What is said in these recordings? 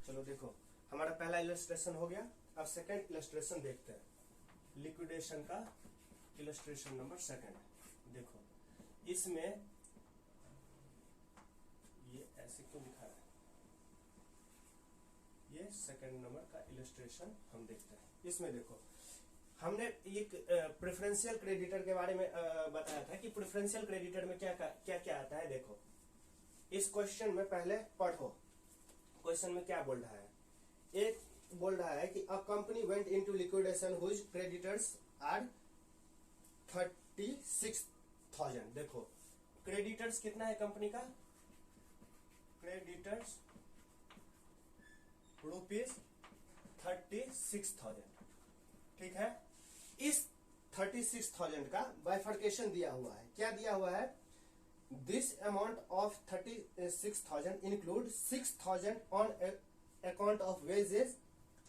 चलो देखो, हमारा पहला इलस्ट्रेशन हो गया। अब सेकंड इलस्ट्रेशन देखते हैं, लिक्विडेशन का इलस्ट्रेशन नंबर सेकंड। देखो इसमें ये ऐसे क्यों लिखा है, ये सेकंड नंबर का इलस्ट्रेशन हम देखते हैं। इसमें देखो हमने एक प्रेफरेंशियल क्रेडिटर के बारे में बताया था कि प्रेफरेंशियल क्रेडिटर में क्या क्या क्या आता है। देखो इस क्वेश्चन में पहले पढ़ो, क्वेश्चन में क्या बोल रहा है। एक बोल रहा है कि a company went into liquidation whose creditors are 36,000। देखो क्रेडिटर्स कितना है कंपनी का, क्रेडिटर्स ₹36,000, ठीक है। इस 36,000 का बाइफर्केशन दिया हुआ है। क्या दिया हुआ है, this amount of 36,000 include 6,000 on account of wages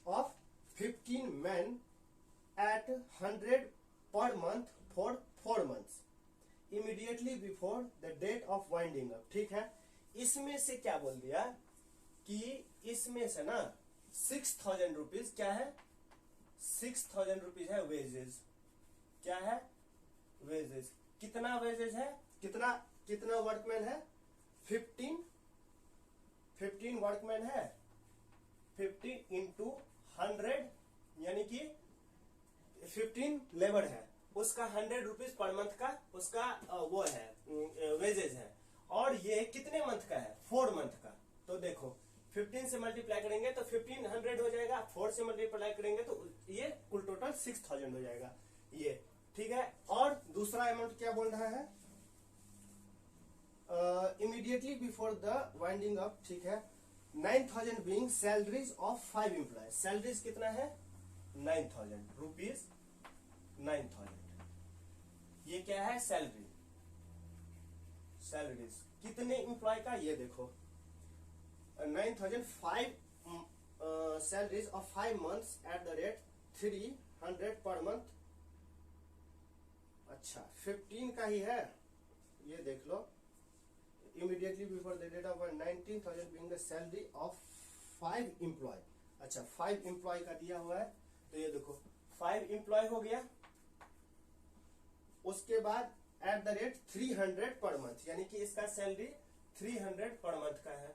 of 15 men at 100 per month for 4 months immediately before the date of winding up। ठीक है, इसमें से क्या बोल दिया कि इसमें से ना 6,000 रुपीज क्या है, 6,000 रुपीज है वेजेस। क्या है, वेजेस। कितना वेजेस है, कितना वर्कमैन है, 15 वर्कमैन है, 15 इंटू 100 यानी कि 15 लेबर है, उसका 100 रुपीज पर मंथ का उसका वो है वेजेस है। और ये कितने मंथ का है, 4 मंथ का। तो देखो 15 से मल्टीप्लाई करेंगे तो 1500 हो जाएगा, 4 से मल्टीप्लाई करेंगे तो ये कुल टोटल 6,000 हो जाएगा ये, ठीक है। और दूसरा अमाउंट क्या बोल रहा है, immediately before the winding up, ठीक है। 9,000 being salaries of 5 employ. Salaries कितना है, 9,000 रुपीज, 9,000 ये क्या है, सैलरी, सैलरीज कितने एम्प्लॉय का, ये देखो 9,000 5 salaries of 5 months at the rate 300 per month. अच्छा 15 का ही है, ये देख लो, immediately before the date of 19,000 being the salary of 5 employee। अच्छा 5 employee का दिया हुआ है, तो ये देखो 5 employee हो गया। उसके बाद at the rate 300 per month, यानी कि इसका सैलरी 300 पर मंथ का है।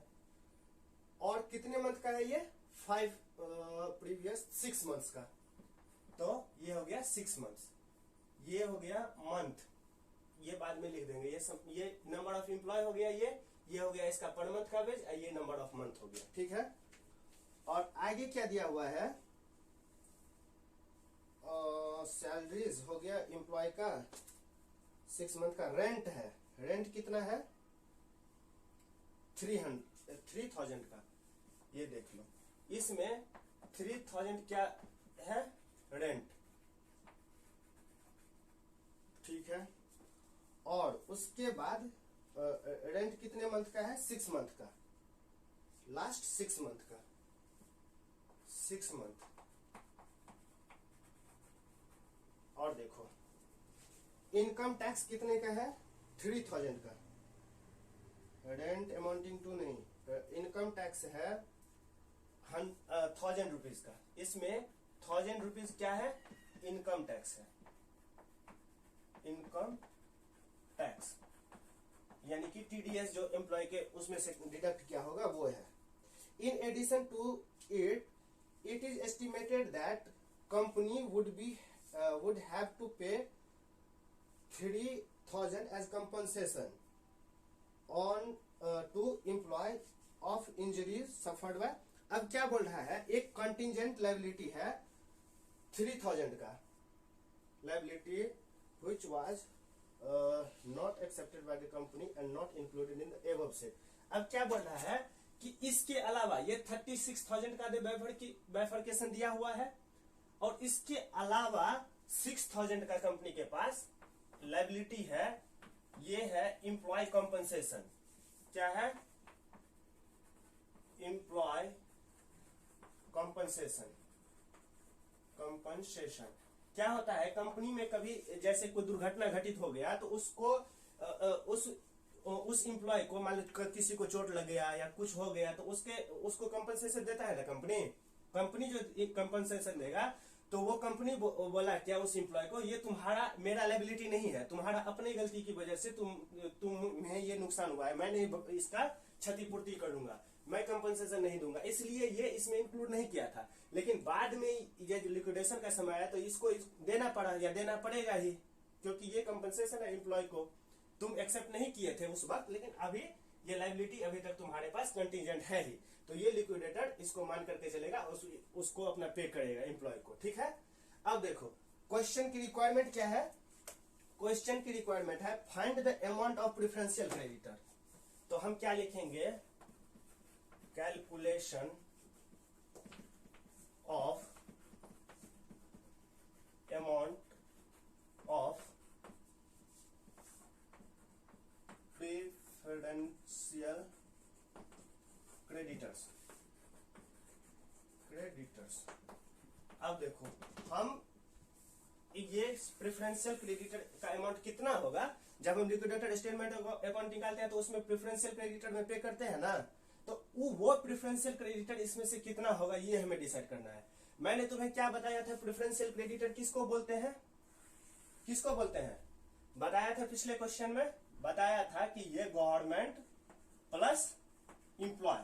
और कितने मंथ का है ये, 5 प्रीवियस 6 मंथ्स का, तो ये हो गया 6 मंथ्स। ये हो गया मंथ, ये बाद में लिख देंगे। ये नंबर ऑफ एम्प्लॉय हो गया, ये हो गया इसका पर मंथ का वेज, ये नंबर ऑफ मंथ हो गया, ठीक है। और आगे क्या दिया हुआ है, सैलरीज हो गया एम्प्लॉय का, 6 मंथ का रेंट है, रेंट कितना है 3,000 का, ये देख लो। इसमें 3,000 क्या है, रेंट, ठीक है। और उसके बाद रेंट कितने मंथ का है, 6 मंथ का, लास्ट 6 मंथ का, 6 मंथ। और देखो इनकम टैक्स कितने का है, 3,000 का, रेंट अमाउंटिंग टू नहीं, इनकम टैक्स है 1,000 रुपीज का। इसमें 1,000 रुपीज क्या है, इनकम टैक्स है, इनकम टैक्स, यानी कि टीडीएस जो एम्प्लॉय के उसमें से डिडक्ट किया होगा वो है। In addition to it is estimated that company would have to pay 3,000 as compensation on two employ of injuries suffered by. अब क्या बोल रहा है, एक कंटिजेंट लायबिलिटी है 3,000 का, liability which was not accepted by the company and not included in the above set। अब क्या बोल रहा है कि इसके अलावा ये 36,000 का बाइफर्केशन दिया हुआ है, और इसके अलावा 6,000 का कंपनी के पास लायबिलिटी है, ये है एम्प्लॉय कॉम्पनसेशन। क्या है, एम्प्लॉय कॉम्पनसेशन। कंपनसेशन क्या होता है, कंपनी में कभी जैसे कोई दुर्घटना घटित हो गया तो उसको उस उस एम्प्लॉय को मान लो किसी को चोट लग गया या कुछ हो गया तो उसको कंपनसेशन देता है ना कंपनी जो कंपनसेशन देगा तो वो कंपनी बोला क्या उस एम्प्लॉय को, ये तुम्हारा मेरा लायबिलिटी नहीं है, तुम्हारा अपनी गलती की वजह से तुम्हें ये नुकसान हुआ है, मैं नहीं इसका क्षतिपूर्ति करूंगा, मैं कंपनसेशन नहीं दूंगा, इसलिए ये इसमें इंक्लूड नहीं किया था। लेकिन बाद में ये लिक्विडेशन का समय आया तो इसको देना पड़ा या देना पड़ेगा ही, क्योंकि ये कंपनसेशन है एम्प्लॉय को, तुम एक्सेप्ट नहीं किए थे उस वक्त, लेकिन अभी ये लायबिलिटी अभी तक तुम्हारे पास कंटीजेंट है ही, तो ये लिक्विडेटर इसको मान करके चलेगा, उसको अपना पे करेगा एम्प्लॉय को। ठीक है, अब देखो क्वेश्चन की रिक्वायरमेंट क्या है, क्वेश्चन की रिक्वायरमेंट है find the amount of preferential creditor. तो हम क्या लिखेंगे, calculation of amount of preferential creditors. अब देखो हम ये प्रेफरेंशियल क्रेडिटर का अमाउंट कितना होगा, जब हम लिक्विडेटर स्टेटमेंट अकाउंट निकालते हैं तो उसमें प्रेफरेंशियल क्रेडिटर में पे करते हैं ना, तो वो प्रेफरेंशियल क्रेडिटर इसमें से कितना होगा ये हमें डिसाइड करना है। मैंने तुम्हें क्या बताया था, प्रेफरेंशियल क्रेडिटर किसको बोलते हैं, किसको बोलते हैं बताया था पिछले क्वेश्चन में, बताया था कि ये गवर्नमेंट प्लस एम्प्लॉय,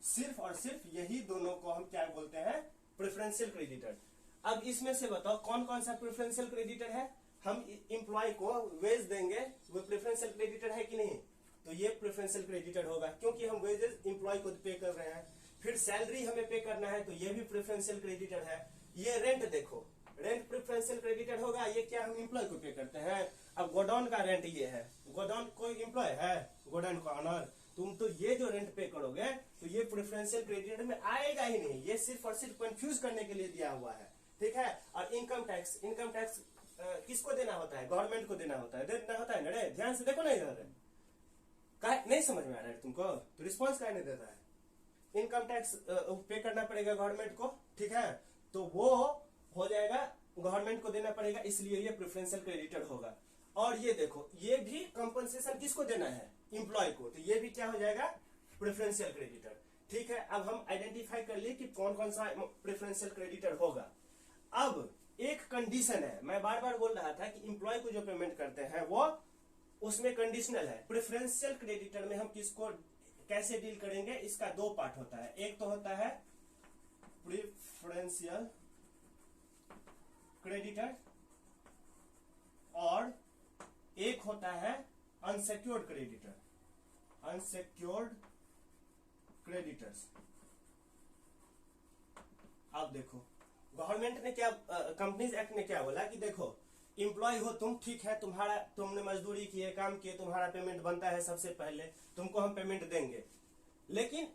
सिर्फ और सिर्फ यही दोनों को हम क्या बोलते हैं, प्रेफरेंशियल क्रेडिटर। अब इसमें से बताओ कौन कौन सा प्रेफरेंशियल क्रेडिटर है, हम एम्प्लॉय को वेज देंगे वो प्रेफरेंशियल क्रेडिटर है कि नहीं, तो ये प्रेफरेंशियल क्रेडिटर होगा क्योंकि हम वेजेस एम्प्लॉय को पे कर रहे हैं। फिर सैलरी हमें पे करना है तो ये भी प्रेफरेंशियल क्रेडिटर है। ये रेंट देखो, रेंट प्रेफरेंशियल क्रेडिटर होगा, ये क्या हम एम्प्लॉय को पे करते हैं। अब गोडाउन का रेंट ये है, गोडाउन कोई एम्प्लॉय है, गोडाउन का ऑनर, तुम तो ये जो रेंट पे करोगे तो ये प्रेफरेंशियल क्रेडिटर में आएगा ही नहीं, ये सिर्फ और सिर्फ कंफ्यूज करने के लिए दिया हुआ है। ठीक है, और इनकम टैक्स, इनकम टैक्स किसको देना होता है, गवर्नमेंट को देना होता है, देना होता है ना रे, ध्यान से देखो ना इधर, नहीं समझ में आ रहा है तुमको, तो रिस्पॉन्स क्या नहीं देता है। इनकम टैक्स पे करना पड़ेगा गवर्नमेंट को, ठीक है, तो वो हो जाएगा गवर्नमेंट को देना पड़ेगा, इसलिए ये प्रेफरेंशियल क्रेडिटर होगा। और ये देखो ये भी कंपनसेशन किसको देना है, एम्प्लॉय को, तो ये भी क्या हो जाएगा, प्रेफरेंशियल क्रेडिटर। ठीक है, अब हम आइडेंटिफाई कर लिए कि कौन कौन सा प्रेफरेंशियल क्रेडिटर होगा। अब एक कंडीशन है, मैं बार बार बोल रहा था कि एम्प्लॉय को जो पेमेंट करते हैं वो उसमें कंडीशनल है। प्रेफरेंशियल क्रेडिटर में हम किसको कैसे डील करेंगे, इसका दो पार्ट होता है, एक तो होता है प्रेफरेंशियल क्रेडिटर और एक होता है अनसेक्योर्ड क्रेडिटर, अनसेक्योर्ड क्रेडिटर्स। अब देखो गवर्नमेंट ने क्या, कंपनीज एक्ट ने क्या बोला कि देखो एम्प्लॉय हो तुम, ठीक है, तुमने मजदूरी की है, काम किए, तुम्हारा पेमेंट बनता है, सबसे पहले तुमको हम पेमेंट देंगे। लेकिन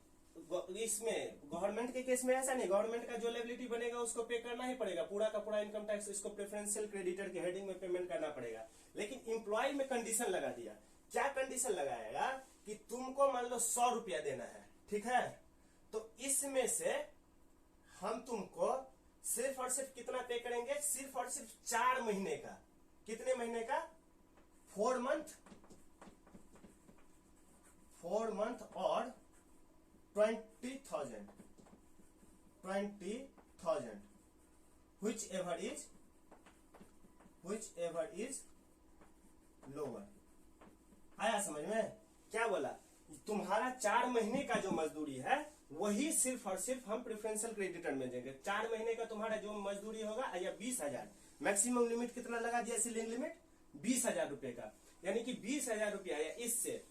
इसमें गवर्नमेंट के केस में ऐसा नहीं, गवर्नमेंट का जो लायबिलिटी बनेगा उसको पे करना ही पड़ेगा, पूरा का पूरा इनकम टैक्स इसको प्रेफरेंशियल क्रेडिटर के हेडिंग में पेमेंट करना पड़ेगा। लेकिन एम्प्लॉय में कंडीशन लगा दिया, क्या कंडीशन लगाएगा कि तुमको मान लो 100 रुपया देना है, ठीक है, तो इसमें से हम तुमको सिर्फ और सिर्फ कितना पे करेंगे, सिर्फ और सिर्फ 4 महीने का, कितने महीने का, 4 मंथ और 20,000 which ever is lower। आया समझ में, क्या बोला, तुम्हारा 4 महीने का जो मजदूरी है वही सिर्फ और सिर्फ हम प्रेफरेंशियल क्रेडिटर में देंगे। 4 महीने का तुम्हारा जो मजदूरी होगा या 20,000, मैक्सिमम लिमिट कितना लगा दिया, सीलिंग लिमिट 20,000 रुपए का, यानी कि 20,000 रुपया या इससे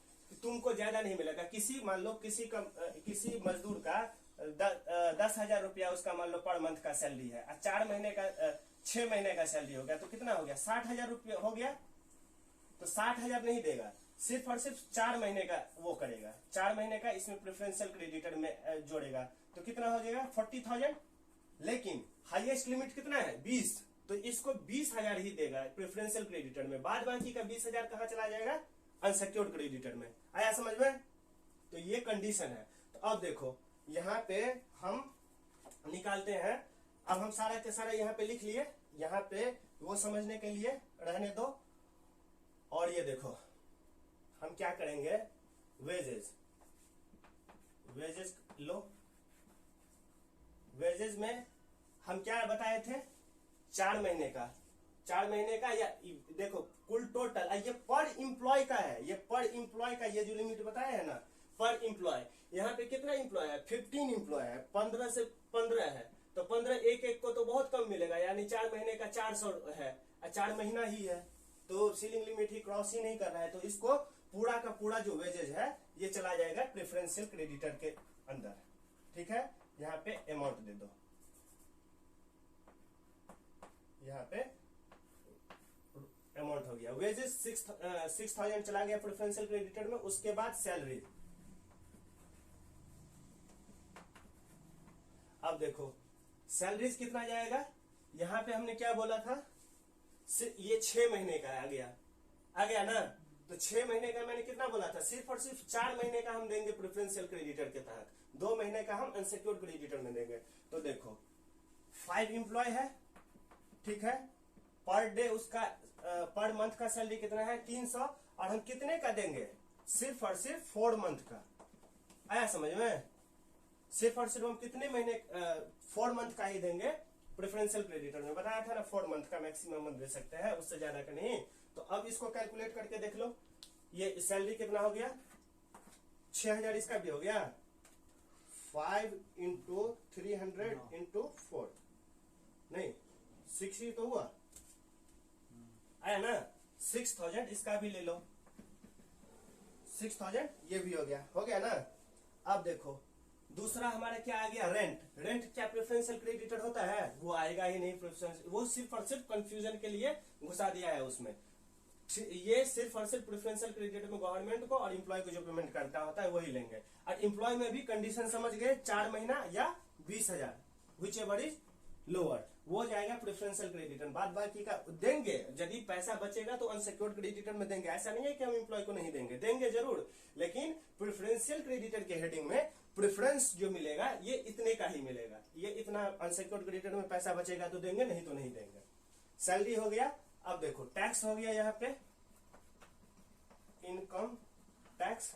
तुमको ज्यादा नहीं मिलेगा। किसी मान लो किसी मजदूर का 10,000 रुपया उसका मान लो पर मंथ का सैलरी है, 4 महीने का 6 महीने का सैलरी हो गया तो कितना हो गया, 60,000 रुपया हो गया, तो 60,000 नहीं देगा, सिर्फ और सिर्फ 4 महीने का वो करेगा, 4 महीने का इसमें प्रेफरेंशियल क्रेडिटर में जोड़ेगा, तो कितना हो जाएगा 40,000। लेकिन हाईएस्ट लिमिट कितना है 20, तो इसको 20,000 ही देगा प्रेफरेंशियल क्रेडिटर में, बाद बाकी का 20,000 कहां चला जाएगा, अनसेक्योर्ड क्रेडिटर में। आया समझ में, तो ये कंडीशन है। तो अब देखो यहाँ पे हम निकालते हैं, अब हम सारा के सारा यहाँ पे लिख लिए, यहाँ पे वो समझने के लिए रहने दो। और ये देखो हम क्या करेंगे, वेजेस लो। वेजेस में हम क्या बताए थे, 4 महीने का, 4 महीने का, या देखो कुल टोटल, ये पर इम्प्लॉय का है, ये पर इम्प्लॉय का, ये जो लिमिट बताया है ना पर इम्प्लॉय, यहाँ पे कितना इम्प्लॉय है, 15 इम्प्लॉय है, 15 से 15 है, तो 15 एक एक को तो बहुत कम मिलेगा, यानी 4 महीने का 400 है, 4 महीना ही है, तो सीलिंग लिमिट ही क्रॉस ही नहीं कर रहा है, तो इसको पूरा का पूरा जो वेजेज है ये चला जाएगा प्रेफरेंशियल क्रेडिटर के अंदर। ठीक है, यहाँ पे अमाउंट दे दो, यहाँ पे अमाउंट हो गया, वेजेस 6000 चला गया प्रेफरेंशियल क्रेडिटर में। उसके बाद सैलरी, अब देखो सैलरीज कितना जाएगा, यहाँ पे हमने क्या बोला था, ये 6 महीने का आ गया ना, तो 6 महीने का मैंने कितना बोला था, सिर्फ और सिर्फ 4 महीने का हम देंगे प्रेफरेंशियल क्रेडिटर के तहत, 2 महीने का हम अनसिक्योर्ड क्रेडिटर में देंगे। तो देखो 5 एम्प्लॉय है, ठीक है, पर डे उसका पर मंथ का सैलरी कितना है 300, और हम कितने का देंगे, सिर्फ और सिर्फ 4 मंथ का। आया समझ में, सिर्फ और सिर्फ हम कितने महीने 4 मंथ का ही देंगे प्रेफरेंशियल क्रेडिटर में, बताया था ना 4 मंथ का मैक्सिमम हम दे सकते हैं, उससे ज्यादा का नहीं। तो अब इसको कैलकुलेट करके देख लो, ये सैलरी कितना हो गया, 6000, इसका भी हो गया 5 इंटू 300 इंटू 4, नहीं 6 ही तो हुआ, आया ना, 6000 इसका भी ले लो, 6000 ये भी हो गया ना। अब देखो दूसरा हमारा क्या आ गया, रेंट क्या प्रेफरेंशियल क्रेडिटर होता है, वो आएगा ही नहीं प्रेफरेंशियल, वो सिर्फ और सिर्फ कंफ्यूजन के लिए घुसा दिया है उसमें, ये सिर्फ और सिर्फ प्रेफरेंशियल क्रेडिटर में गवर्नमेंट को और एम्प्लॉय को जो पेमेंट करता होता है वही लेंगे। और एम्प्लॉय में भी कंडीशन समझ गए, 4 महीना या 20,000 विच एवर इज लोअर, वो जाएगा प्रेफरेंशियल क्रेडिटर। बाद बाकी का देंगे, यदि पैसा बचेगा तो अनसिक्योर्ड क्रेडिटर में देंगे, ऐसा नहीं है कि हम एम्प्लॉय को नहीं देंगे, देंगे जरूर, लेकिन प्रेफरेंशियल क्रेडिटर के हेडिंग में प्रेफरेंस जो मिलेगा ये इतने का ही मिलेगा, ये इतना अनसिक्योर्ड क्रेडिटर में पैसा बचेगा तो देंगे, नहीं तो नहीं देंगे। सैलरी हो गया। अब देखो टैक्स हो गया, यहाँ पे इनकम टैक्स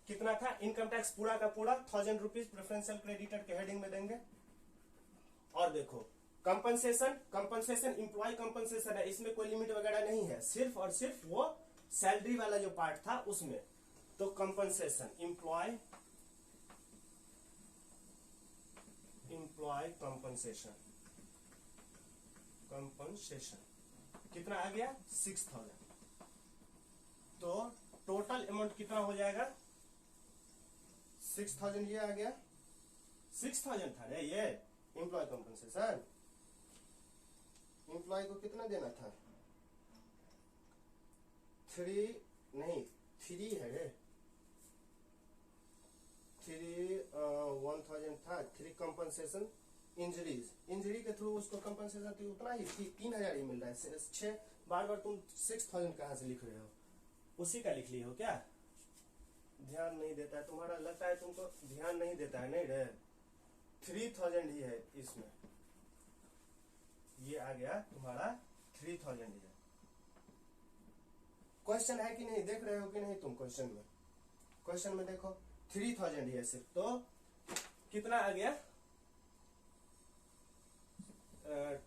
कितना था, इनकम टैक्स पूरा का पूरा 1000 रुपीज प्रेफरेंशियल क्रेडिटर के हेडिंग में देंगे। और देखो कंपनसेशन इंप्लॉय कंपनसेशन है, इसमें कोई लिमिट वगैरह नहीं है, सिर्फ और सिर्फ वो सैलरी वाला जो पार्ट था उसमें, तो कंपनसेशन इंप्लॉय कंपनसेशन कितना आ गया 6000, तो टोटल अमाउंट कितना हो जाएगा 6000, ये आ गया 6000 था रे, ये एम्प्लॉय कंपनसेशन, एम्प्लॉय को कितना देना था 3 है रे, 1000 था, 3 कंपनसेशन इंजरी के थ्रू उसको कंपनसेशन तो उतना ही 3000 ही मिल रहा है, 6 बार तुम 6000 कहां से लिख रहे हो, उसी का लिख ली हो क्या, ध्यान नहीं देता है तुम्हारा, लगता है तुमको ध्यान नहीं देता है, नहीं रे 3000 ही है इसमें, ये आ गया तुम्हारा 3000 ही है। क्वेश्चन है कि नहीं, देख रहे हो कि नहीं तुम, क्वेश्चन में देखो 3000 ही है सिर्फ, तो कितना आ गया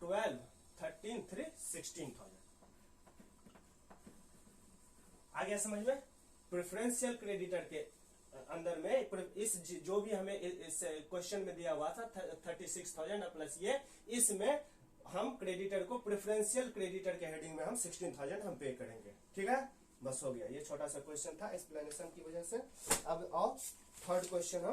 12 13 3 16,000 आ गया समझ में। प्रेफरेंशियल क्रेडिटर के अंदर में इस जो भी हमें इस क्वेश्चन में दिया हुआ था 36,000 प्लस ये, इसमें हम क्रेडिटर को प्रेफरेंशियल क्रेडिटर के हेडिंग में हम 16,000 हम पे करेंगे, ठीक है, बस हो गया। ये छोटा सा क्वेश्चन था एक्सप्लेनेशन की वजह से। अब आओ थर्ड क्वेश्चन हम